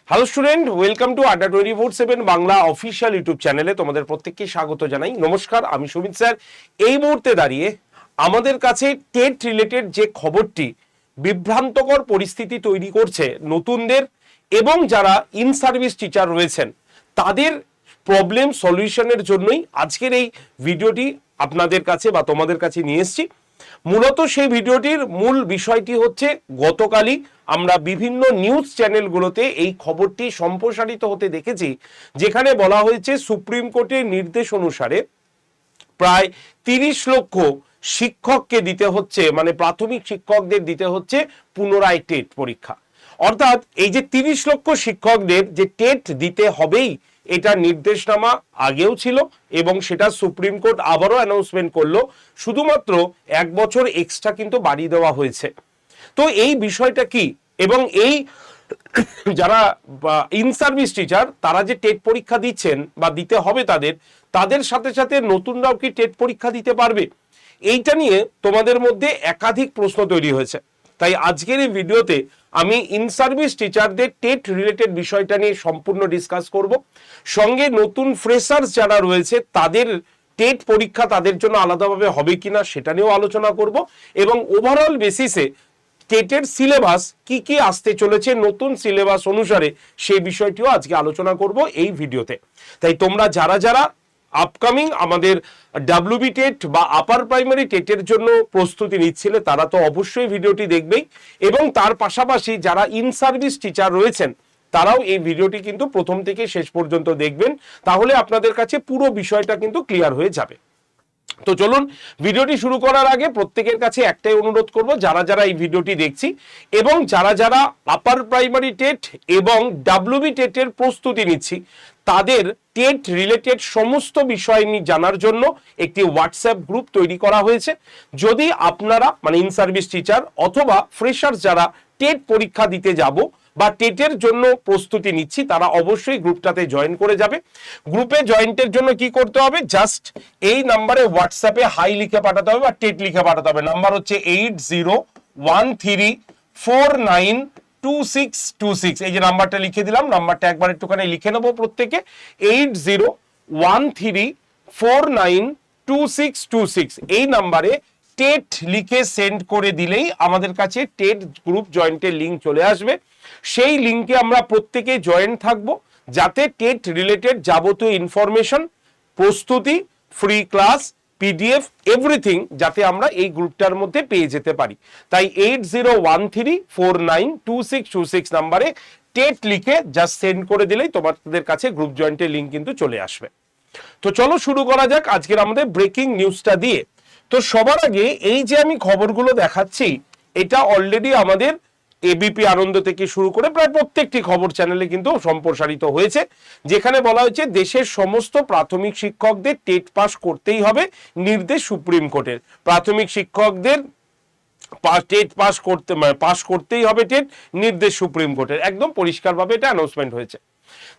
Hello student, welcome to আড্ডা 24/7 Bangla official YouTube চ্যানেলে তোমাদের প্রত্যেককে স্বাগত জানাই। নমস্কার, আমি সুমিত স্যার। এই মুহূর্তে দাঁড়িয়ে আমাদের কাছে টেট রিলেটেড যে খবরটি বিভ্রান্তকর পরিস্থিতি তৈরি করছে নতুনদের এবং যারা ইন সার্ভিস টিচার রয়েছেন তাদের প্রবলেম সলিউশনের জন্যই আজকের এই ভিডিওটি আপনাদের কাছে বা তোমাদের কাছে নিয়ে এসেছি। মূলত সেই ভিডিওটির মূল বিষয়টি হচ্ছে, গতকালই আমরা বিভিন্ন নিউজ চ্যানেলগুলোতে এই খবরটি সম্প্রসারিত হতে দেখেছি, যেখানে বলা হয়েছে সুপ্রিম কোর্টের নির্দেশ অনুসারে প্রায় 30 লক্ষ শিক্ষককে দিতে হচ্ছে, মানে প্রাথমিক শিক্ষকদের দিতে হচ্ছে পুনরায় টেট পরীক্ষা। অর্থাৎ এই যে 30 লক্ষ শিক্ষকদের যে টেট দিতে হবেই, এটা নির্দেশনামা আগেও ছিল এবং সেটা সুপ্রিম কোর্ট আবারও অ্যানাউন্সমেন্ট করলো, শুধুমাত্র 1 বছর এক্সট্রা কিন্তু বাড়িয়ে দেওয়া হয়েছে। তো এই বিষয়টা কি, এবং এই যারা ইন সার্ভিস টিচার তারা যে টেট পরীক্ষা দিচ্ছেন বা দিতে হবে তাদের সাথে সাথে নতুনরাও কি টেট পরীক্ষা দিতে পারবে, এইটা নিয়ে তোমাদের মধ্যে একাধিক প্রশ্ন তৈরি হয়েছে। তাই আজকের এই ভিডিওতে আমি ইন সার্ভিস টিচারদের টেট রিলেটেড বিষয়টা নিয়ে সম্পূর্ণ ডিসকাস করব। সঙ্গে নতুন ফ্রেশার্স যারা রয়েছে তাদের টেট পরীক্ষা তাদের জন্য আলাদাভাবে হবে কিনা সেটা নিয়েও আলোচনা করব, এবং ওভারঅল বেসিসে টেটের সিলেবাস কি কি আসতে চলেছে নতুন সিলেবাস অনুসারে সেই বিষয়টিও আজকে আলোচনা করব এই ভিডিওতে। তাই তোমরা যারা যারা আপকামিং আমাদের ডাব্লিউবি টেট বা আপার প্রাইমারি টেটের জন্য প্রস্তুতি নিচ্ছিলে তারা তো অবশ্যই ভিডিওটি দেখবেই, এবং তার পাশাপাশি যারা ইন সার্ভিস টিচার রয়েছেন তারাও এই ভিডিওটি কিন্তু প্রথম থেকে শেষ পর্যন্ত দেখবেন, তাহলে আপনাদের কাছে পুরো বিষয়টা কিন্তু ক্লিয়ার হয়ে যাবে। তো চলুন, ভিডিওটি শুরু করার আগে প্রত্যেকের কাছে একটাই অনুরোধ করব, যারা যারা এই ভিডিওটি দেখছি এবং যারা যারা আপার প্রাইমারি টেট এবং ডাব্লিউবি টেটের প্রস্তুতি নিচ্ছি, তাদের টেট রিলেটেড সমস্ত বিষয় নিয়ে জানার জন্য একটি হোয়াটসঅ্যাপ গ্রুপ তৈরি করা হয়েছে। যদি আপনারা মানে ইন সার্ভিস টিচার অথবা ফ্রেশার্স যারা টেট পরীক্ষা দিতে যাব বা টেটের জন্য প্রস্তুতি নিচ্ছি, তারা অবশ্যই গ্রুপটাতে জয়েন করে যাবে। গ্রুপে জয়েন্টের জন্য কি করতে হবে, জাস্ট এই নাম্বারে হোয়াটসঅ্যাপে হাই লিখে পাঠাতে হবে বা টেট লিখে পাঠাতে হবে। নাম্বার হচ্ছে 8013492626। এই যে নাম্বারটা লিখে দিলাম, নাম্বারটা একবার একটুখানি লিখে নেবো প্রত্যেকে, 8013492626। এই নাম্বারে টেট লিখে সেন্ড করে দিলেই আমাদের কাছে টেট গ্রুপ জয়েন্টের লিঙ্ক চলে আসবে। সেই লিঙ্কে আমরা প্রত্যেকে জয়েন থাকবো, যাতে টেট রিলেটেড যাবতীয় ইনফরমেশন, প্রস্তুতি, ফ্রি ক্লাস, পিডিএফ, এভরিথিং যাতে আমরা এই গ্রুপটার মধ্যে পেয়ে যেতে পারি। তাই 8013492626 নাম্বারে টেট লিখে জাস্ট সেন্ড করে দিলেই তোমাদের কাছে গ্রুপ জয়েন্টের লিঙ্ক কিন্তু চলে আসবে। তো চলো শুরু করা যাক আজকের আমাদের ব্রেকিং নিউজটা দিয়ে। তো সবার আগে এই যে আমি খবরগুলো দেখাচ্ছি, এটা অলরেডি আমাদের এবিপি আনন্দ থেকে শুরু করে প্রায় প্রত্যেকটি খবর চ্যানেলে কিন্তু সম্প্রসারিত হয়েছে, যেখানে বলা হয়েছে দেশের সমস্ত প্রাথমিক শিক্ষকদের টেট পাস করতেই হবে, নির্দেশ সুপ্রিম কোর্টের। প্রাথমিক শিক্ষকদের টেট পাস করতেই হবে, টেট নির্দেশ সুপ্রিম কোর্টের, একদম পরিষ্কারভাবে এটা অ্যানাউন্সমেন্ট হয়েছে।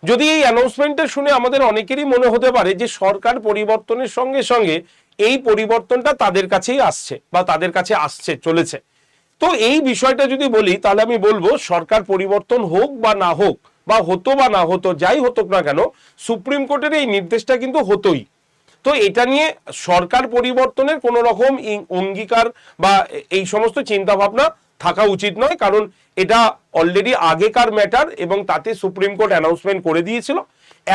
যদি এই অ্যানাউন্সমেন্টটা শুনে আমাদের অনেকেরই মনে হতে পারে যে সরকার পরিবর্তনের সঙ্গে সঙ্গে এই পরিবর্তনটা তাদের কাছেই আসছে বা তাদের কাছে আসছে চলেছে। তো এই বিষয়টা যদি বলি, তাহলে আমি বলবো সরকার পরিবর্তন হোক বা না হোক, বা হতো বা না হতো, যাই হতো না কেন, সুপ্রিম কোর্টের এই নির্দেশটা কিন্তু হতোই। তো এটা নিয়ে সরকার পরিবর্তনের কোনো রকম অঙ্গীকার বা এই সমস্ত চিন্তা ভাবনা থাকা উচিত নয়, কারণ এটা অলরেডি আগেকার ম্যাটার এবং তাতে সুপ্রিম কোর্ট অ্যানাউন্সমেন্ট করে দিয়েছিল।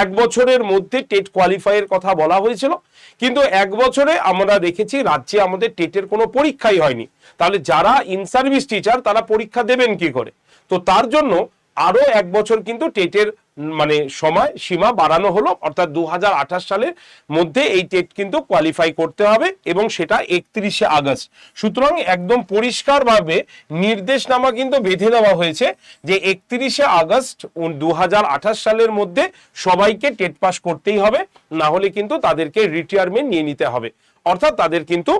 1 বছরের মধ্যে টেট কোয়ালিফাইয়ের কথা বলা হয়েছিল, কিন্তু 1 বছরে আমরা দেখেছি রাজ্যে আমাদের টেটের কোনো পরীক্ষাই হয়নি। তাহলে যারা ইন সার্ভিস টিচার তারা পরীক্ষা দেবেন কি করে? তো তার জন্য আরো 1 বছর কিন্তু টেটের মানে সময় সীমা বাড়ানো হলো, অর্থাৎ 2028 সালের মধ্যে এই টেট কিন্তু কোয়ালিফাই করতে হবে, এবং সেটা 31শে আগস্ট। সুতরাং একদম পরিষ্কারভাবে নির্দেশনামা কিন্তু বেঁধে দেওয়া হয়েছে যে 31শে আগস্ট 2028 সালের মধ্যে সবাইকে টেট পাস করতেই হবে, না হলে কিন্তু তাদেরকে রিটায়ারমেন্ট নিয়ে নিতে হবে, অর্থাৎ তাদের কিন্তু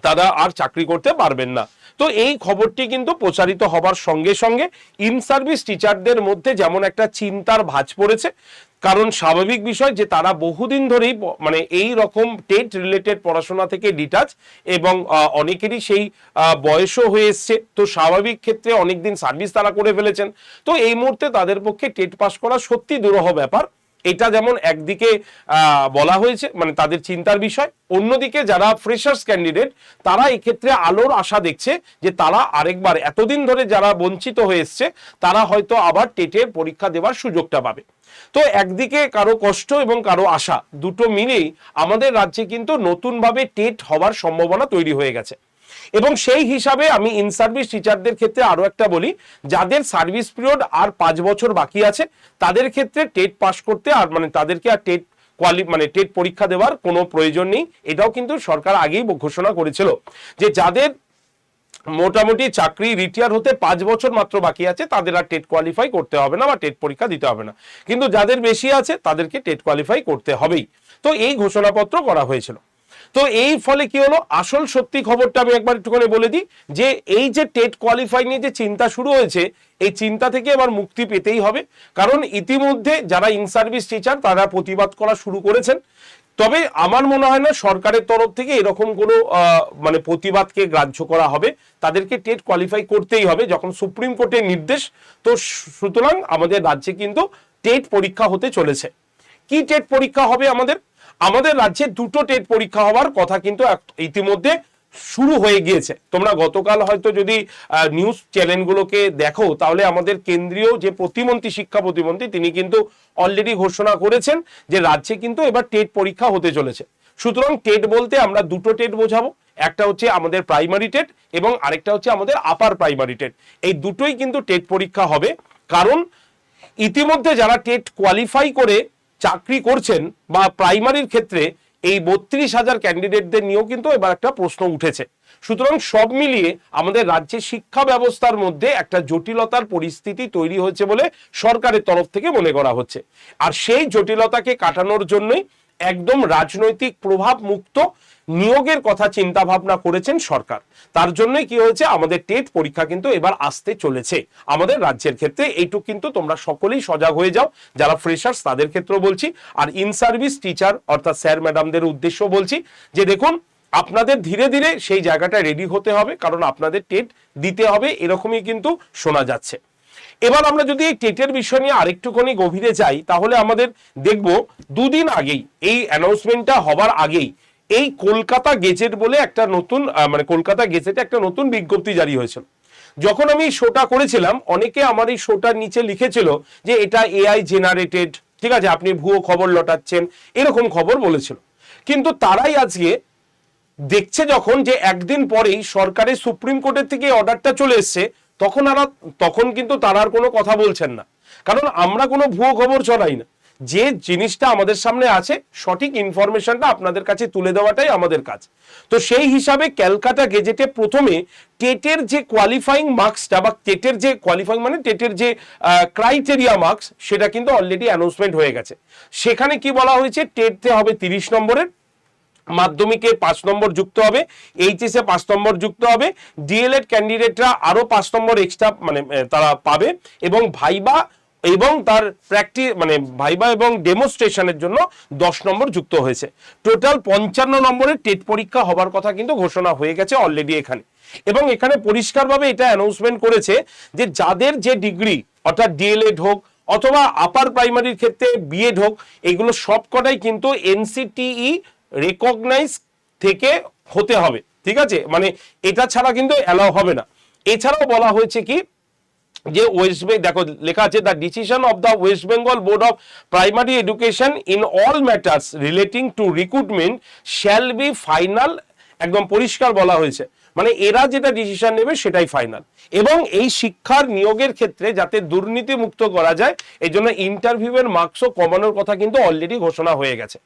তারা আর চাকরি করতে পারবেন না। তো এই খবরটি কিন্তু প্রচারিত হবার সঙ্গে সঙ্গে ইন সার্ভিস টিচারদের মধ্যে যেমন একটা চিন্তার ভাঁজ পড়েছে, কারণ স্বাভাবিক বিষয় যে তারা বহুদিন ধরেই মানে এই রকম টেট রিলেটেড পড়াশোনা থেকে ডিটাচ, এবং অনেকেরই সেই বয়সও হয়ে এসছে, তো স্বাভাবিক ক্ষেত্রে অনেকদিন সার্ভিস তারা করে ফেলেছেন। তো এই মুহূর্তে তাদের পক্ষে টেট পাস করা সত্যি দুরূহ ব্যাপার। এটা যেমন একদিকে বলা হয়েছে মানে তাদের চিন্তার বিষয়, অন্যদিকে যারা ফ্রেশার্স ক্যান্ডিডেট তারা এক্ষেত্রে আলোর আশা দেখছে যে তারা আরেকবার, এতদিন ধরে যারা বঞ্চিত হয়ে এসছে তারা হয়তো আবার টেটের পরীক্ষা দেওয়ার সুযোগটা পাবে। তো একদিকে কারো কষ্ট এবং কারো আশা দুটো মিলেই আমাদের রাজ্যে কিন্তু নতুনভাবে টেট হওয়ার সম্ভাবনা তৈরি হয়ে গেছে। এবং সেই হিসাবে আমি ইন সার্ভিস টিচারদের ক্ষেত্রে আরো একটা বলি, যাদের সার্ভিস পিরিয়ড আর 5 বছর বাকি আছে তাদের ক্ষেত্রে টেট পাস করতে আর মানে তাদেরকে আর টেট টেট পরীক্ষা দেওয়ার কোনো প্রয়োজন নেই। এটাও কিন্তু সরকার আগেই ঘোষণা করেছিল যে যাদের মোটামুটি চাকরি রিটায়ার হতে 5 বছর মাত্র বাকি আছে তাদের আর টেট কোয়ালিফাই করতে হবে না বা টেট পরীক্ষা দিতে হবে না, কিন্তু যাদের বেশি আছে তাদেরকে টেট কোয়ালিফাই করতে হবেই। তো এই ঘোষণাপত্র করা হয়েছিল। তো এই ফলে কি হলো, আসল সত্যি খবরটা আমি একবার একটুখানি বলে দিই যে এই যে টেট কোয়ালিফাই নিয়ে যে চিন্তা শুরু হয়েছে, এই চিন্তা থেকে এবার মুক্তি পেতেই হবে, কারণ ইতিমধ্যে যারা ইন সার্ভিস টিচার তারা প্রতিবাদ করা শুরু করেছেন। তবে আমার মনে হয় না সরকারের তরফ থেকে এরকম কোনো মানে প্রতিবাদকে গ্রাহ্য করা হবে, তাদেরকে টেট কোয়ালিফাই করতেই হবে যখন সুপ্রিম কোর্টের নির্দেশ। তো সুতরাং আমাদের রাজ্যে কিন্তু টেট পরীক্ষা হতে চলেছে। কি টেট পরীক্ষা হবে আমাদের রাজ্যে দুটো টেট পরীক্ষা হওয়ার কথা কিন্তু ইতিমধ্যে শুরু হয়ে গিয়েছে। তোমরা গতকাল হয়তো যদি নিউজ চ্যানেলগুলোকে দেখো তাহলে আমাদের কেন্দ্রীয় যে প্রতিমন্ত্রী, শিক্ষা প্রতিমন্ত্রী, তিনি কিন্তু অলরেডি ঘোষণা করেছেন যে রাজ্যে কিন্তু এবার টেট পরীক্ষা হতে চলেছে। সুতরাং টেট বলতে আমরা দুটো টেট বোঝাবো, একটা হচ্ছে আমাদের প্রাইমারি টেট এবং আরেকটা হচ্ছে আমাদের আপার প্রাইমারি টেট। এই দুটোই কিন্তু টেট পরীক্ষা হবে, কারণ ইতিমধ্যে যারা টেট কোয়ালিফাই করে চাকরি করছেন বা প্রাইমারির ক্ষেত্রে এই 32,000 ক্যান্ডিডেটদের নিয়েও কিন্তু এবার একটা প্রশ্ন উঠেছে। সুতরাং সব মিলিয়ে আমাদের রাজ্যের শিক্ষা ব্যবস্থার মধ্যে একটা জটিলতার পরিস্থিতি তৈরি হয়েছে বলে সরকারের তরফ থেকে মনে করা হচ্ছে। আর সেই জটিলতাকে কাটানোর জন্যই একদম রাজনৈতিক প্রভাব মুক্ত নিয়োগের কথা চিন্তা ভাবনা করেছেন সরকার। তার জন্যই কি হয়েছে, আমাদের টেট পরীক্ষা কিন্তু এবার আসতে চলেছে আমাদের রাজ্যের ক্ষেত্রে। এইটুকু কিন্তু তোমরা সকলেই সজাগ হয়ে যাও, যারা ফ্রেশার্স তাদের ক্ষেত্রেও বলছি, আর ইন সার্ভিস টিচার অর্থাৎ স্যার ম্যাডামদের উদ্দেশ্য বলছি যে দেখুন আপনাদের ধীরে ধীরে সেই জায়গাটা রেডি হতে হবে, কারণ আপনাদের টেট দিতে হবে, এরকমই কিন্তু শোনা যাচ্ছে। এবার আমরা যদি এই টেটের বিষয় নিয়ে আরেকটুখানি গভীরে যাই তাহলে আমাদের দেখব দুদিন আগেই এই অ্যানাউন্সমেন্টটা হবার আগেই এই কলকাতা গেজেট বলে একটা নতুন কলকাতা গেজেটে একটা নতুন বিজ্ঞপ্তি জারি হয়েছিল। যখন আমি শোটা করেছিলাম অনেকে আমার এই শোটার নিচে লিখেছিল যে এটা এআই জেনারেটেড, ঠিক আছে, আপনি ভুয়ো খবর লটাচ্ছেন, এরকম খবর বলেছিল। কিন্তু তারাই আজকে দেখছে যখন যে একদিন পরেই সরকারের সুপ্রিম কোর্টের থেকে অর্ডারটা চলে এসছে, তখন কিন্তু তারা আর কোনো কথা বলছেন না, কারণ আমরা কোনো ভুয়ো খবর ছড়াই না। যে জিনিসটা আমাদের সামনে আছে সঠিক ইনফরমেশনটা আপনাদের কাছে তুলে দেওয়াটাই আমাদের কাজ। তো সেই হিসাবে ক্যালকাটা গেজেটে প্রথমে টেটের যে কোয়ালিফাইং মার্কসটা বা টেটের যে কোয়ালিফাইং মানে টেটের যে ক্রাইটেরিয়া মার্কস সেটা কিন্তু অলরেডি অ্যানাউন্সমেন্ট হয়ে গেছে। সেখানে কি বলা হয়েছে, টেটতে হবে 30 নম্বরের, মাধ্যমিকে 5 নম্বর যুক্ত হবে, এইচএসে 5 নম্বর যুক্ত হবে, ডিএলএড ক্যান্ডিডেটরা আরো 5 নম্বর এক্সট্রা তারা পাবে, এবং ভাইবা এবং তার ভাইবা এবং ডেমোস্ট্রেশনের জন্য 10 নম্বর যুক্ত হয়েছে। টোটাল 55 নম্বরের টেট পরীক্ষা হবার কথা কিন্তু ঘোষণা হয়ে গেছে অলরেডি এখানে। এবং এখানে পরিষ্কারভাবে এটা অ্যানাউন্সমেন্ট করেছে যে যাদের যে ডিগ্রি অর্থাৎ ডিএলএড হোক অথবা আপার প্রাইমারির ক্ষেত্রে বিএড হোক, এগুলো সবকটাই কিন্তু এনসিটিই রেকগনাইজ থেকে হতে হবে, ঠিক আছে, এটা ছাড়া কিন্তু অ্যালাউ হবে না। এছাড়াও বলা হয়েছে কি যে দেখো লেখা আছে the decision of the West Bengal board of primary education in all matters relating to recruitment shall be final. একদম পরিষ্কার বলা হয়েছে, এরা যেটা ডিসিশন নেবে সেটাই ফাইনাল। এবং এই শিক্ষার নিয়োগের ক্ষেত্রে যাতে দুর্নীতি মুক্ত করা যায় এই জন্য ইন্টারভিউয়ের মার্কসও কমানোর কথা কিন্তু অলরেডি ঘোষণা হয়ে গেছে।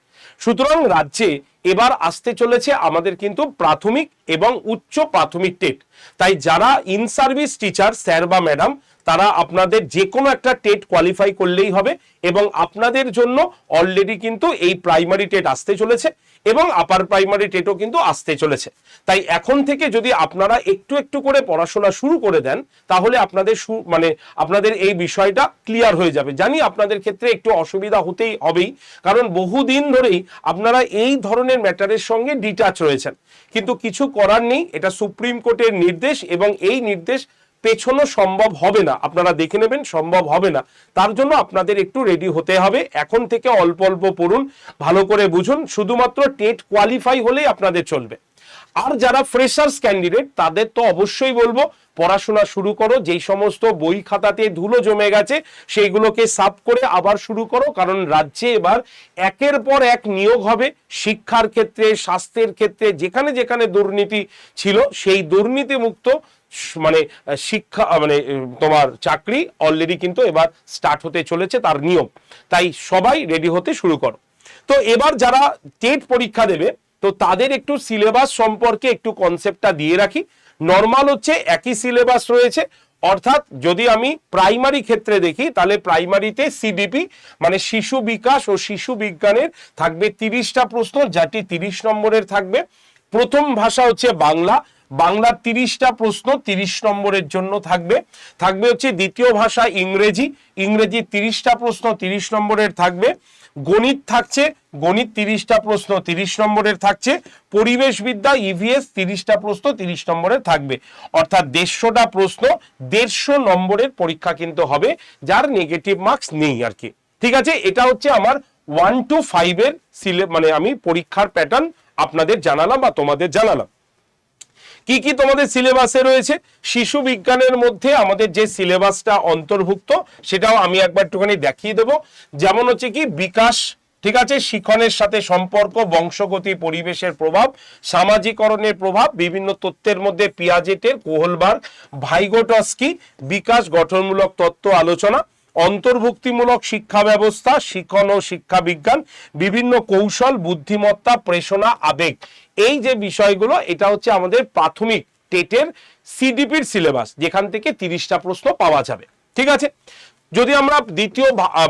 সুতরাং রাজ্যে এবার আসতে চলেছে আমাদের কিন্তু প্রাথমিক এবং উচ্চ প্রাথমিক টেট। তাই যারা ইন সার্ভিস টিচার স্যার বা ম্যাডাম তারা আপনাদের যে কোনো একটা টেট কোয়ালিফাই করলেই হবে, এবং আপনাদের জন্য অলরেডি কিন্তু এই প্রাইমারি টেট আসতে চলেছে এবং আপার প্রাইমারি টেটও কিন্তু আসতে চলেছে। তাই এখন থেকে যদি আপনারা একটু একটু করে পড়াশোনা শুরু করে দেন, তাহলে আপনাদের আপনাদের এই বিষয়টা ক্লিয়ার হয়ে যাবে। জানি আপনাদের ক্ষেত্রে একটু অসুবিধা হতেই হবেই, কারণ বহুদিন ধরেই আপনারা এই ধরনের ম্যাটারের সঙ্গে ডিটাচ রয়েছেন, কিন্তু কিছু করার নেই, এটা সুপ্রিম কোর্টের নির্দেশ এবং এই নির্দেশ পেছনো সম্ভব হবে না। আপনারা দেখে নেবেন, সম্ভব হবে না। তার জন্য আপনাদের একটু রেডি হতে হবে। এখন থেকে অল্প অল্প পড়ুন, ভালো করে বুঝুন, শুধুমাত্র টেট কোয়ালিফাই হলেই আপনাদের চলবে। আর যারা ফ্রেশার্স ক্যান্ডিডেট তাদের তো অবশ্যই বলবো পড়াশোনা শুরু করো। যেই সমস্ত বই খাতাতে ধুলো জমে গেছে সেইগুলোকে সাফ করে আবার শুরু করো, কারণ রাজ্যে এবার একের পর এক নিয়োগ হবে। শিক্ষার ক্ষেত্রে, স্বাস্থ্যের ক্ষেত্রে, যেখানে যেখানে দুর্নীতি ছিল সেই দুর্নীতি মুক্ত শিক্ষা তোমার চাকরি অলরেডি কিন্তু এবার স্টার্ট হতে চলেছে তার নিয়ম। তাই সবাই রেডি হতে শুরু করো। তো এবার যারা টেট পরীক্ষা দেবে তো তাদের একটু সিলেবাস সম্পর্কে একটু কনসেপ্টটা দিয়ে রাখি। নর্মাল হচ্ছে একই সিলেবাস রয়েছে, অর্থাৎ যদি আমি প্রাইমারি ক্ষেত্রে দেখি তাহলে প্রাইমারিতে সিডিপি মানে শিশু বিকাশ ও শিশু বিজ্ঞানের থাকবে 30টা প্রশ্ন, যাটি 30 নম্বরের থাকবে। প্রথম ভাষা হচ্ছে বাংলা, বাংলার 30টা প্রশ্ন 30 নম্বরের জন্য থাকবে। থাকবে হচ্ছে দ্বিতীয় ভাষা ইংরেজি, ইংরেজি 30টা প্রশ্ন 30 নম্বরের থাকবে। গণিত থাকছে, গণিত 30টা প্রশ্ন 30 নম্বরের থাকছে। পরিবেশবিদ্যা ইভিএস 30টা প্রশ্ন 30 নম্বরের থাকবে, অর্থাৎ 150টা প্রশ্ন 150 নম্বরের পরীক্ষা কিন্তু হবে, যার নেগেটিভ মার্কস নেই আর কি। ঠিক আছে, এটা হচ্ছে আমার 1 to 5 এর আমি পরীক্ষার প্যাটার্ন আপনাদের জানালাম বা তোমাদের জানালাম। কি কি তোমাদের সিলেবাসে রয়েছে? শিশু বিজ্ঞানের মধ্যে আমাদের যে সিলেবাসটা অন্তর্ভুক্ত সেটাও আমি একবার একটুখানি দেখিয়ে দেব। যেমন হচ্ছে কি বিকাশ, ঠিক আছে, শিক্ষণের সাথে সম্পর্ক, বংশগতি, পরিবেশের প্রভাব, সামাজিকরণের প্রভাব, বিভিন্ন তত্ত্বের মধ্যে পিয়াজেটের, কোহলবার্গ, ভাইগোটস্কি, বিকাশ গঠনমূলক তত্ত্ব আলোচনা, অন্তর্ভুক্তিমূলক শিক্ষা ব্যবস্থা, শিক্ষণ ও শিক্ষা বিজ্ঞান, বিভিন্ন কৌশল, বুদ্ধিমত্তা, প্রেষণা, আবেগ, এই যে বিষয়গুলো এটা হচ্ছে আমাদের প্রাথমিক টেটের সিডিপির সিলেবাস, যেখান থেকে 30টা প্রশ্ন পাওয়া যাবে। ঠিক আছে, যদি আমরা দ্বিতীয়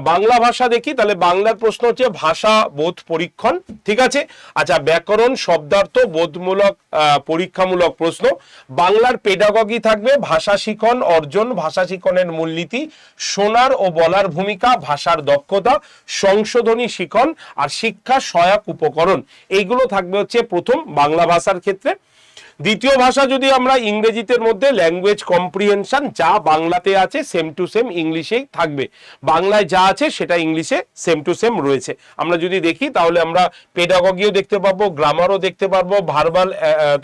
বাংলা ভাষা দেখি তাহলে বাংলার প্রশ্ন হচ্ছে ভাষা বোধ পরীক্ষণ। ঠিক আছে, আচ্ছা, ব্যাকরণ, শব্দার্থ, বোধমূলক পরীক্ষামূলক প্রশ্ন। বাংলার পেডাগগি থাকবে, ভাষা শিখন অর্জন, ভাষা শিখনের মূলনীতি, শোনার ও বলার ভূমিকা, ভাষার দক্ষতা, সংশোধনী শিখন আর শিক্ষা সহায়ক উপকরণ। এইগুলো থাকবে হচ্ছে প্রথম বাংলা ভাষার ক্ষেত্রে। দ্বিতীয় ভাষা যদি আমরা ইংরেজিতে মধ্যে ল্যাঙ্গুয়েজ কম্প্রিহেনশন, যা বাংলাতে আছে সেম টু সেম ইংলিশেই থাকবে, বাংলায় যা আছে সেটা ইংলিশে সেম টু সেম রয়েছে। আমরা যদি দেখি তাহলে আমরা পেডাগগিও দেখতে পাবো, গ্রামারও দেখতে পারবো, ভার্বাল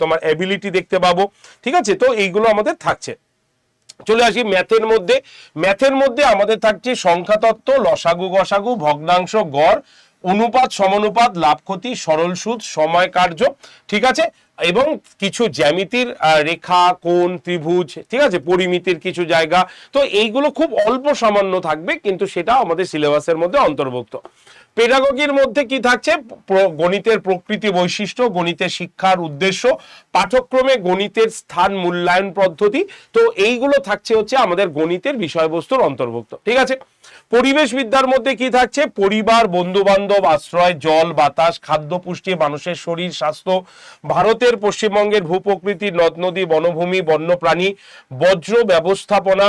তোমার অ্যাবিলিটি দেখতে পাবো। ঠিক আছে, তো এইগুলো আমাদের থাকছে। চলে আসি ম্যাথের মধ্যে। ম্যাথের মধ্যে আমাদের থাকছে সংখ্যাতত্ত্ব, লসাগু গসাগু, ভগ্নাংশ, গড়, অনুপাত সমানুপাত, লাভ ক্ষতি, সরল সুদ, সময় কার্য। ঠিক আছে, এবং কিছু জ্যামিতির রেখা, কোণ, ত্রিভুজ, ঠিক আছে, পরিমিতির কিছু জায়গা। তো এইগুলো খুব অল্প সামান্য থাকবে, কিন্তু সেটা আমাদের সিলেবাসের মধ্যে অন্তর্ভুক্ত। পেডাগগির মধ্যে কি থাকছে? গণিতের প্রকৃতি বৈশিষ্ট্য, গণিতের শিক্ষার উদ্দেশ্য, পাঠ্যক্রমে গণিতের স্থান মূল্যায়ন পদ্ধতি। তো এইগুলো থাকছে হচ্ছে আমাদের গণিতের বিষয়বস্তুর অন্তর্ভুক্ত। ঠিক আছে, পরিবেশ বিদ্যার মধ্যে কি থাকছে? পরিবার, বন্ধু বান্ধব, আশ্রয়, জল, বাতাস, খাদ্য, পুষ্টি, মানুষের শরীর, স্বাস্থ্য, ভারতের পশ্চিমবঙ্গের ভূপ্রকৃতি, নদ নদী, বনভূমি, বন্যপ্রাণী, বজ্র ব্যবস্থাপনা,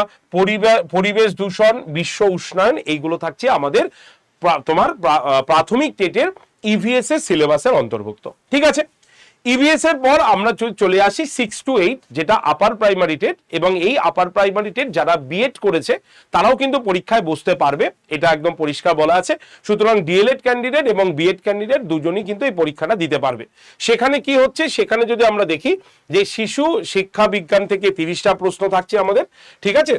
পরিবেশ দূষণ, বিশ্ব উষ্ণায়ন। এইগুলো থাকছে আমাদের তোমার প্রাথমিক টেটের ইভিএস এর সিলেবাসের অন্তর্ভুক্ত। ঠিক আছে, ইভিএস এর পর আমরা চলে আসি 6 to 8, যেটা আপার প্রাইমারি টেট। এবং এই আপার প্রাইমারি টেট যারা বিএড করেছে তারাও কিন্তু পরীক্ষায় বসতে পারবে, এটা একদম পরিষ্কার বলা আছে। সুতরাং ডিএলএড ক্যান্ডিডেট এবং বিএড ক্যান্ডিডেট দুজনই কিন্তু এই পরীক্ষাটা দিতে পারবে। সেখানে কি হচ্ছে? সেখানে যদি আমরা দেখি যে শিশু শিক্ষা বিজ্ঞান থেকে 30টা প্রশ্ন থাকছে আমাদের। ঠিক আছে,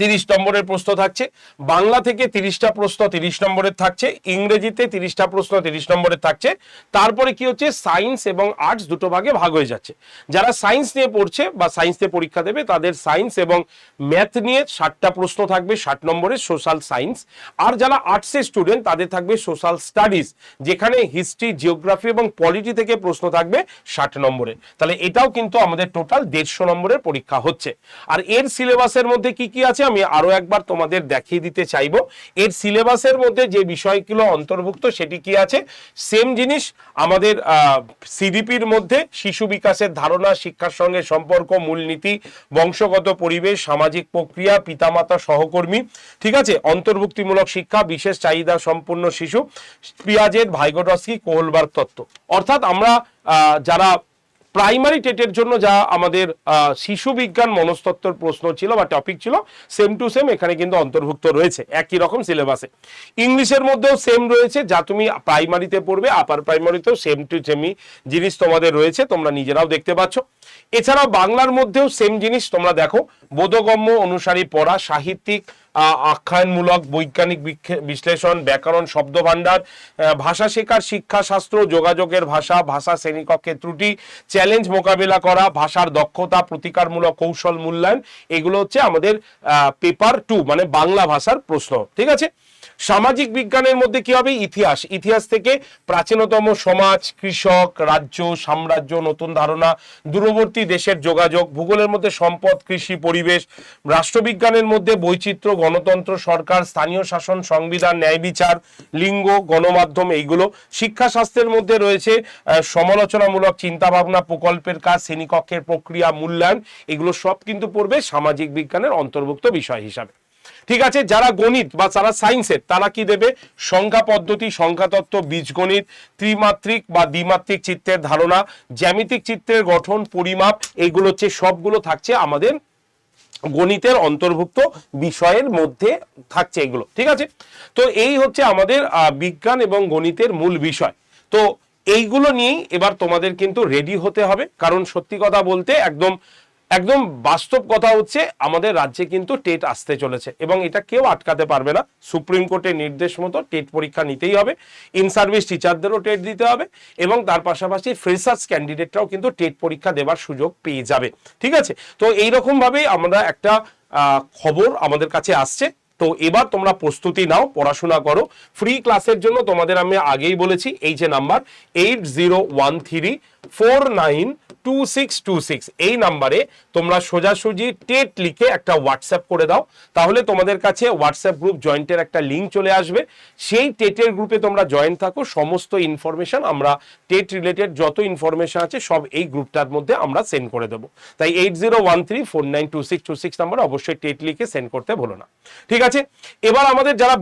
30 নম্বরের প্রশ্ন থাকছে, বাংলা থেকে 30টা প্রশ্ন 30 নম্বরের থাকছে, ইংরেজিতে 30টা প্রশ্ন 30 নম্বরের থাকছে। তারপরে কি হচ্ছে, সায়েন্স এবং আর্টস দুটো ভাগে ভাগ হয়ে যাচ্ছে। যারা সায়েন্স নিয়ে পড়ছে বা সায়েন্স নিয়ে পরীক্ষা দেবে তাদের সায়েন্স এবং ম্যাথ নিয়ে 60টা প্রশ্ন থাকবে 60 নম্বরের, সোশ্যাল সায়েন্স। আর যারা আর্টসের স্টুডেন্ট তাদের থাকবে সোশ্যাল স্টাডিজ, যেখানে হিস্ট্রি, জিওগ্রাফি এবং পলিটি থেকে প্রশ্ন থাকবে 60 নম্বরের। তাহলে এটাও কিন্তু আমাদের টোটাল 150 নম্বরের পরীক্ষা হচ্ছে। আর এর সিলেবাসের মধ্যে কি কি আছে আমি আরো একবার তোমাদের দেখিয়ে দিতে চাইবো। এর সিলেবাসের মধ্যে যে বিষয়গুলো অন্তর্ভুক্ত সেটি কি আছে, সেম জিনিস আমাদের সিডিপির মধ্যে শিশু বিকাশের ধারণা, শিক্ষার সঙ্গে সম্পর্ক, মূলনীতি, বংশগত পরিবেশ, সামাজিক প্রক্রিয়া, পিতামাতা সহকর্মী, ঠিক আছে, অন্তর্ভুক্তিমূলক শিক্ষা, বিশেষ চাহিদা সম্পন্ন শিশু, পিয়াজের, ভাইগোটস্কি, কোহলবার্গ তত্ত্ব। অর্থাৎ আমরা যারা প্রাইমারি টেটের জন্য যা আমাদের শিশু বিজ্ঞান মনস্তত্ত্বর প্রশ্ন ছিল বা টপিক ছিল, সেম টু সেম এখানে কিন্তু অন্তর্ভুক্ত রয়েছে একই রকম সিলেবাসে। ইংলিশের মধ্যেও সেম রয়েছে, যা তুমি প্রাইমারিতে পড়বে আপার প্রাইমারিতেও সেম টু সেমই জিনিস তোমাদের রয়েছে, তোমরা নিজেরাও দেখতে পাচ্ছ। এছাড়াও বাংলার মধ্যেও সেম জিনিস তোমরা দেখো, বোধগম্য অনুসারী পড়া, সাহিত্যিক, আখ্যানমূলক, বৈজ্ঞানিক বিশ্লেষণ, ব্যাকরণ, শব্দভাণ্ডার, ভাষা শেখার শিক্ষাশাস্ত্র, যোগাযোগের ভাষা, ভাষা শ্রেণীকক্ষের ত্রুটি, চ্যালেঞ্জ মোকাবিলা করা, ভাষার দক্ষতা, প্রতিকারমূলক কৌশল মূল্যায়ন, এগুলো হচ্ছে আমাদের পেপার 2 মানে বাংলা ভাষার প্রশ্ন, ঠিক আছে। সামাজিক বিজ্ঞানের মধ্যে কি হবে, ইতিহাস, ইতিহাস থেকে প্রাচীনতম সমাজ, কৃষক, রাজ্য, সাম্রাজ্য, নতুন ধারণা, দূরবর্তী দেশের যোগাযোগ, ভূগোলের মধ্যে সম্পদ, কৃষি, পরিবেশ, রাষ্ট্রবিজ্ঞানের মধ্যে বৈচিত্র্য, গণতন্ত্র, সরকার, স্থানীয় শাসন, সংবিধান, ন্যায় বিচার, লিঙ্গ, গণমাধ্যম, এইগুলো। শিক্ষাশাস্ত্রের মধ্যে রয়েছে সমালোচনামূলক চিন্তাভাবনা, প্রকল্পের কাজ, শ্রেণীকক্ষের প্রক্রিয়া, মূল্যায়ন, এগুলো সব কিন্তু পড়বে সামাজিক বিজ্ঞানের অন্তর্ভুক্ত বিষয় হিসাবে, ঠিক আছে। যারা গণিত বা যারা সায়েন্সের তারা কি দেবে, সংখ্যা পদ্ধতি, সংখ্যাতত্ত্ব, বীজগণিত, ত্রিমাত্রিক বা দ্বিমাত্রিক চিত্রের ধারণা, জ্যামিতিক চিত্রের গঠন, পরিমাপ, এইগুলো হচ্ছে সবগুলো থাকছে আমাদের গণিতের অন্তর্ভুক্ত বিষয়ের মধ্যে থাকছে এগুলো, ঠিক আছে। তো এই হচ্ছে আমাদের বিজ্ঞান এবং গণিতের মূল বিষয়। তো এইগুলো নিয়েই এবার তোমাদের কিন্তু রেডি হতে হবে, কারণ সত্যি কথা বলতে একদম একদম বাস্তব কথা হচ্ছে আমাদের রাজ্যে কিন্তু টেট আসতে চলেছে এবং এটা কেউ আটকাতে পারবে না। সুপ্রিম কোর্টের নির্দেশ মতো টেট পরীক্ষা নিতেই হবে, ইন সার্ভিস টিচারদেরও টেট দিতে হবে এবং তার পাশাপাশি ফ্রেশার্স ক্যান্ডিডেটরাও কিন্তু টেট পরীক্ষা দেওয়ার সুযোগ পেয়ে যাবে, ঠিক আছে। তো এইরকম ভাবেই আমরা একটা খবর আমাদের কাছে আসছে। তো এবার তোমরা প্রস্তুতি নাও, পড়াশোনা করো। ফ্রি ক্লাসের জন্য তোমাদের আমি আগেই বলেছি, এই যে নাম্বার 8013492626 এই নাম্বারে তোমরা সোজাসুজি টেট লিখে একটা হোয়াটসঅ্যাপ করে দাও, তাহলে তোমাদের কাছে হোয়াটসঅ্যাপ গ্রুপ জয়েন্টের একটা লিঙ্ক চলে আসবে। সেই টেটের গ্রুপে তোমরা জয়েন থাকো, সমস্ত ইনফরমেশন আমরা টেট রিলেটেড যত ইনফরমেশন আছে সব এই গ্রুপটার মধ্যে আমরা সেন্ড করে দেবো। তাই 8013492626 নাম্বারে অবশ্যই টেট লিখে সেন্ড করতে ভুলো না, ঠিক আছে। এবার আমাদের যারা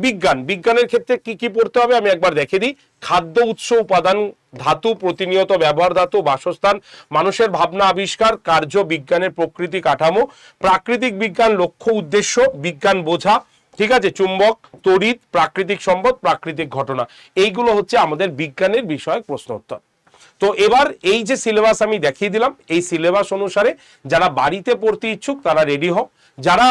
বিজ্ঞানের ক্ষেত্রে কি কি পড়তে হবে আমি একবার দেখে দিই। খাদ্য উৎস, উপাদান, ধাতু, প্রতিনিয়ত ব্যবহার ধাতু, বাসস্থান, মানুষের ভাবনা আবিষ্কার, কার্য, বিজ্ঞানের প্রকৃতি কাঠামো, প্রাকৃতিক বিজ্ঞান, লক্ষ্য উদ্দেশ্য, বিজ্ঞান বোঝা, ঠিক আছে, চুম্বক, তড়িৎ, প্রাকৃতিক সম্পদ, প্রাকৃতিক ঘটনা, এইগুলো হচ্ছে আমাদের বিজ্ঞানের বিষয়ক প্রশ্ন উত্তর। তো এবার এই যে সিলেবাস আমি দেখিয়ে দিলাম, এই সিলেবাস অনুসারে যারা বাড়িতে পড়তে ইচ্ছুক তারা রেডি হও। যারা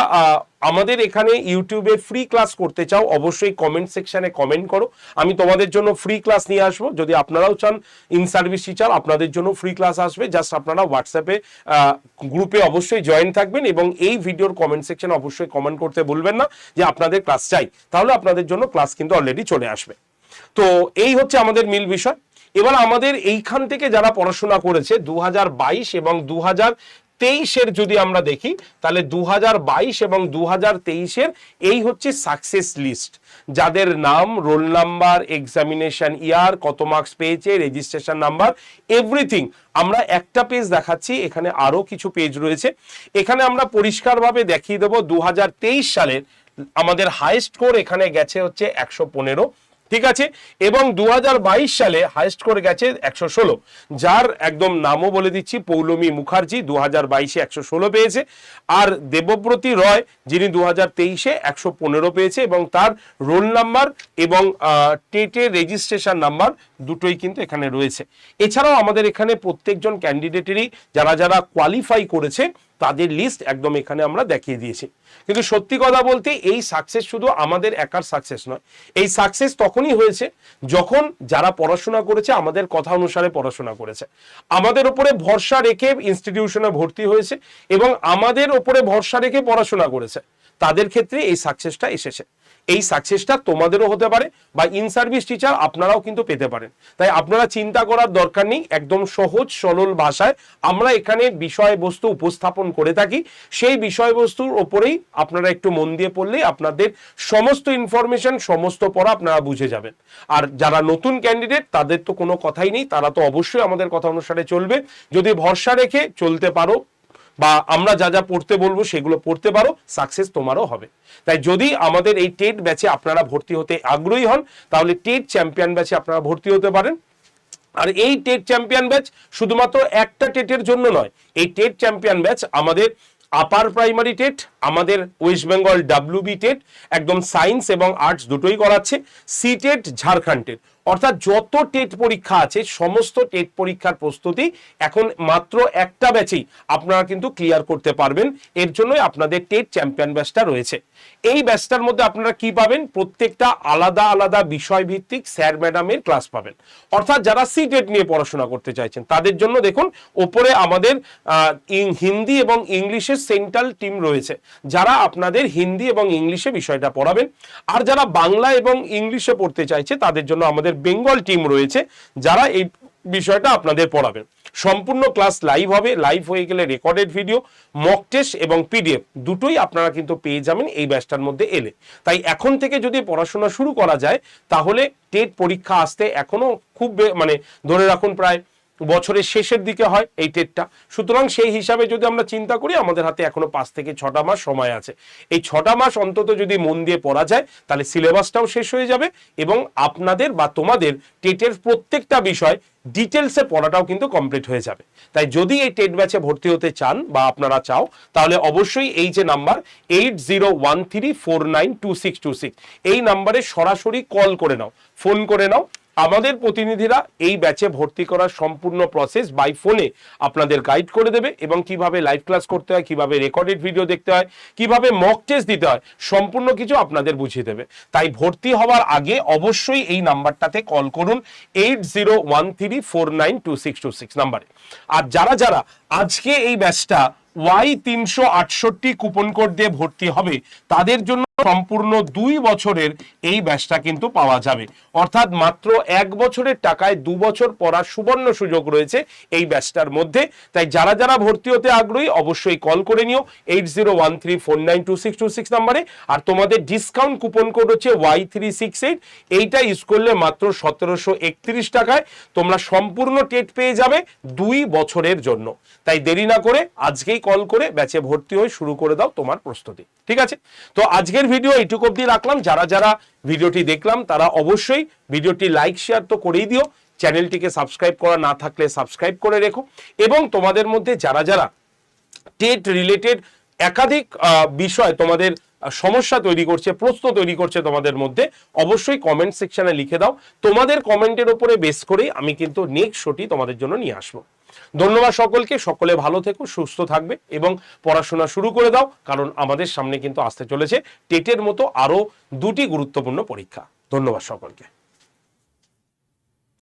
আমাদের এখানে ইউটিউবে ফ্রি ক্লাস করতে চাও অবশ্যই কমেন্ট সেকশনে কমেন্ট করো, আমি তোমাদের জন্য ফ্রি ক্লাস নিয়ে আসবো। যদি আপনারাও চান ইন সার্ভিস টিচার, আপনাদের জন্য ফ্রি ক্লাস আসবে, জাস্ট আপনারা হোয়াটসঅ্যাপে গ্রুপে অবশ্যই জয়েন থাকবেন এবং এই ভিডিওর কমেন্ট সেকশনে অবশ্যই কমেন্ট করতে ভুলবেন না যে আপনাদের ক্লাস চাই, তাহলে আপনাদের জন্য ক্লাস কিন্তু অলরেডি চলে আসবে। তো এই হচ্ছে আমাদের মূল বিষয়। এবার আমাদের এইখান থেকে যারা পড়াশোনা করেছে 2022 এবং 2023-এর যদি আমরা দেখি, তাহলে 2022 এবং 2023-এর এই হচ্ছে সাকসেস লিস্ট, যাদের নাম, রোল নাম্বার, এক্সামিনেশন ইয়ার, কত মার্কস পেয়েছে, রেজিস্ট্রেশন নাম্বার, এভরিথিং আমরা একটা পেজ দেখাচ্ছি, এখানে আরো কিছু পেজ রয়েছে। এখানে আমরা পরিষ্কারভাবে দেখিয়ে দেবো 2023 সালের আমাদের হাইয়েস্ট স্কোর এখানে গেছে হচ্ছে 115, ঠিক আছে, এবং 2022 সালে হাইয়েস্ট করে গেছে 116, যার একদম নামও বলে দিচ্ছি, পৌলমী মুখার্জি 2022-এ 116 পেয়েছে, আর দেবব্রতী রয় যিনি 2023-এ 115 পেয়েছে এবং তার রোল নাম্বার এবং টেটের রেজিস্ট্রেশন নাম্বার দুটোই কিন্তু এখানে রয়েছে। এছাড়াও আমাদের এখানে প্রত্যেকজন ক্যান্ডিডেটেরই যারা যারা কোয়ালিফাই করেছে তাদের লিস্ট একদম এখানে আমরা দেখিয়ে দিয়েছি। কিন্তু সত্যি কথা বলতে এই সাকসেস শুধু আমাদের একার সাকসেস নয়, এই সাকসেস তখনই হয়েছে যখন যারা পড়াশোনা করেছে আমাদের কথা অনুসারে পড়াশোনা করেছে, আমাদের উপরে ভরসা রেখে ইনস্টিটিউশনে ভর্তি হয়েছে এবং আমাদের উপরে ভরসা রেখে পড়াশোনা করেছে, তাদের ক্ষেত্রে এই সাকসেসটা এসেছে। এই সাকসেসটা তোমাদেরও হতে পারে বা ইন সার্ভিস টিচার আপনারাও কিন্তু পেতে পারেন। তাই আপনারা চিন্তা করার দরকার নেই, একদম সহজ সরল ভাষায় আমরা এখানে বিষয়বস্তু উপস্থাপন করে থাকি। সেই বিষয়বস্তুর ওপরেই আপনারা একটু মন দিয়ে পড়লেই আপনাদের সমস্ত ইনফরমেশন, সমস্ত পড়া আপনারা বুঝে যাবেন। আর যারা নতুন ক্যান্ডিডেট তাদের তো কোনো কথাই নেই, তারা তো অবশ্যই আমাদের কথা অনুসারে চলবে। যদি ভরসা রেখে চলতে পারো বা আমরা যা যা পড়তে বলবো সেগুলো পড়তে পারো, সাকসেস তোমারও হবে। তাই যদি আমাদের এই টেট ব্যাচে আপনারা ভর্তি হতে আগ্রহী হন তাহলে টেট চ্যাম্পিয়ন ব্যাচে আপনারা ভর্তি হতে পারেন। আর এই টেট চ্যাম্পিয়ন ব্যাচ শুধুমাত্র একটা টেটের জন্য নয়, এই টেট চ্যাম্পিয়ন ব্যাচ আমাদের আপার প্রাইমারি টেট, আমাদের ওয়েস্ট বেঙ্গল WB টেট, একদম সায়েন্স এবং আর্টস দুটোই করাচ্ছে, সি টেট, ঝাড়খণ্ড টেট, অর্থাৎ যত টেট পরীক্ষা আছে সমস্ত টেট পরীক্ষার প্রস্তুতি এখন মাত্র একটা ব্যাচেই আপনারা কিন্তু ক্লিয়ার করতে পারবেন। এর জন্যই আপনাদের টেট চ্যাম্পিয়ন ব্যাচটা রয়েছে। এই ব্যাচটার মধ্যে আপনারা কি পাবেন, প্রত্যেকটা আলাদা আলাদা বিষয় ভিত্তিক স্যার ম্যাডামের ক্লাস পাবেন। অর্থাৎ যারা সি টেট নিয়ে পড়াশোনা করতে চাইছেন তাদের জন্য দেখুন ওপরে আমাদের হিন্দি এবং ইংলিশের সেন্ট্রাল টিম রয়েছে, যারা আপনাদের হিন্দি এবং ইংলিশে বিষয়টা পড়াবেন। আর যারা বাংলা এবং ইংলিশে পড়তে চাইছে তাদের জন্য আমাদের বেঙ্গল টিম রয়েছে, যারা এই বিষয়টা আপনাদের পড়াবেন। সম্পূর্ণ ক্লাস লাইভ হবে, লাইভ হয়ে গেলে রেকর্ডেড ভিডিও, মক টেস্ট এবং PDF দুটোই আপনারা কিন্তু পেয়ে যাবেন এই ব্যাচটার মধ্যে এলে। তাই এখন থেকে যদি পড়াশোনা শুরু করা যায় তাহলে টেট পরীক্ষা আসতে এখনো খুব মানে ধরে রাখুন প্রায় বছরের শেষের দিকে হয় এই টেটটা। সুতরাং সেই হিসাবে যদি আমরা চিন্তা করি আমাদের হাতে এখনো 5 থেকে 6টা মাস সময় আছে। এই 6টা মাস অন্তত যদি মন দিয়ে পড়া যায় তাহলে সিলেবাসটাও শেষ হয়ে যাবে এবং আপনাদের বা তোমাদের টেটের প্রত্যেকটা বিষয় ডিটেলসে পড়াটাও কিন্তু কমপ্লিট হয়ে যাবে। তাই যদি এই টেট ব্যাচে ভর্তি হতে চান বা আপনারা চাও তাহলে অবশ্যই এই যে নাম্বার 8013492626 এই নাম্বারে সরাসরি কল করে নাও, ফোন করে নাও। আমাদের প্রতিনিধিরা এই ব্যাচে ভর্তি করার সম্পূর্ণ প্রসেস বাই ফোনে আপনাদের গাইড করে দেবে এবং কিভাবে লাইভ ক্লাস করতে হয়, কিভাবে রেকর্ডেড ভিডিও দেখতে হয়, কিভাবে মক টেস্ট দিতে হয়, সম্পূর্ণ কিছু আপনাদের বুঝিয়ে দেবে। তাই ভর্তি হওয়ার আগে অবশ্যই এই নাম্বারটাতে কল করুন 8013492626 নাম্বারে। আর যারা যারা আজকে এই ব্যাচটা Y368 কুপন কোড দিয়ে ভর্তি হবে তাদের জন্য সম্পূর্ণ 2 বছরের এই ব্যাচটা কিন্তু পাওয়া যাবে। অর্থাৎ মাত্র 1 বছরের টাকায় 2 বছর পড়ার সুবর্ণ সুযোগ রয়েছে এই ব্যাচটার মধ্যে। তাই যারা যারা ভর্তি হতে আগ্রহী অবশ্যই কল করে নিও 8013492626 নম্বরে। আর তোমাদের ডিসকাউন্ট কুপন কোড হচ্ছে Y368, এইটা ইউজ করলে মাত্র 1731 টাকায় তোমরা সম্পূর্ণ টেট পেয়ে যাবে 2 বছরের জন্য। তাই দেরি না করে আজকেই কল করে ব্যাচে ভর্তি হয়ে শুরু করে দাও তোমার প্রস্তুতি। ঠিক আছে, তো আজকের ভিডিও এইটুকু অবধি রাখলাম। যারা যারা ভিডিওটি দেখলাম তারা অবশ্যই ভিডিওটি লাইক শেয়ার তো করেই দিও, চ্যানেলটিকে সাবস্ক্রাইব করা না থাকলে সাবস্ক্রাইব করে রেখো এবং তোমাদের মধ্যে যারা যারা টেট রিলেটেড একাধিক বিষয় তোমাদের সমস্যা তৈরি করছে, প্রশ্ন তৈরি করছে তোমাদের মধ্যে, অবশ্যই কমেন্ট সেকশনে লিখে দাও। তোমাদের কমেন্টের উপরে বেস করেই আমি কিন্তু নেক্সট শোটি তোমাদের জন্য নিয়ে আসবো। ধন্যবাদ সকলকে, সকলে ভালো থেকো, সুস্থ থাকবে এবং পড়াশোনা শুরু করে দাও, কারণ আমাদের সামনে কিন্তু আসতে চলেছে টেটের মতো আরো 2টি গুরুত্বপূর্ণ পরীক্ষা। ধন্যবাদ সকলকে।